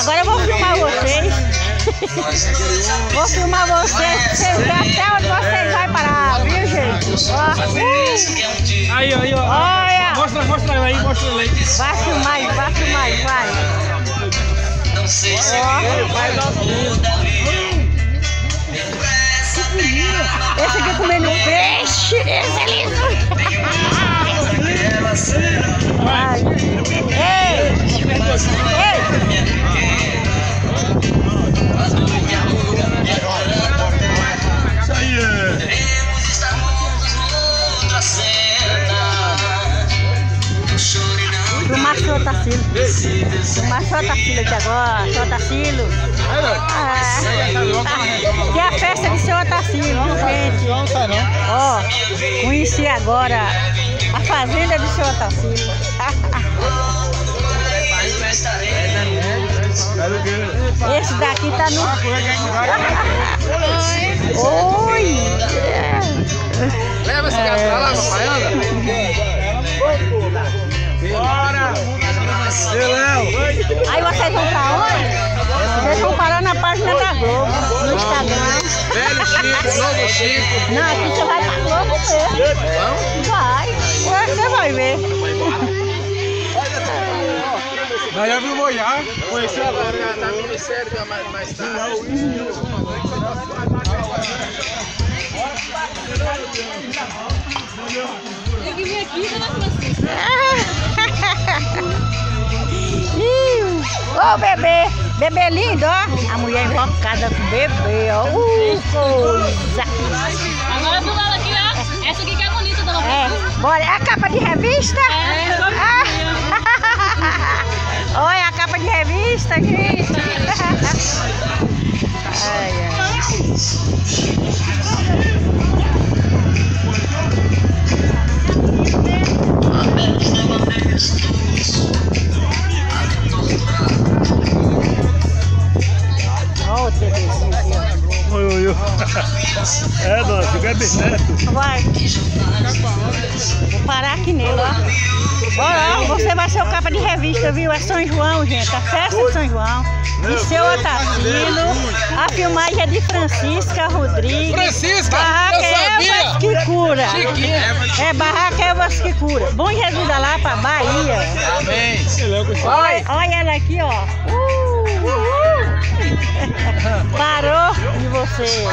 Agora eu vou filmar vocês. Vou filmar vocês. Vocês veem até onde vocês vão parar, viu, gente? Ó. Aí, ó. Olha. Mostra ele aí, mostra ele aí. Vai filmar, vai. Não sei se vai dar esse aqui comendo peixe. Esse é lindo. Ai. Ei. Isso aí Filmar seu Otacílio. Filmar seu Otacílio aqui agora. Seu Otacílio. Que é a festa de seu Otacílio, gente. Ó, conheci agora a fazenda de seu Otacílio. Esse daqui tá no... Oi! Leva esse gato pra lá, papai, anda. Bora! Aí vocês vão pra onde? Vocês vão parar na página da Globo, no Instagram. Velho Chico, novo Chico. Não, aqui você vai pra Globo mesmo. Vamos? Vai, você vai ver. Nós já vimos já. Conheci agora, tá minissérie mais tarde. Tem que vir aqui, dona Francisca. Ô, bebê. Bebê lindo, ó. A mulher invocada com o bebê, ó. Coisa. Agora do lado aqui, ó. Essa aqui que é bonita, dona Francisca. Bora. É a capa de revista? Olha a capa de revista, gente. Ai. Olha o bebezinho aqui, ó. Oi. É, dona, fica bisneto. Vai. Vou parar aqui nele, ó. Bora, ó. Você vai ser o capa de revista, viu? É São João, gente. A festa de São João. De seu Otacílio. A filmagem é de Francisca Rodrigues. Francisca, Barraca eu sabia. Evas que cura. Chiquinha. É Barraca Evas que cura. Bom Jesus lá pra Bahia. Amém. Olha ela aqui, ó. Parou de você.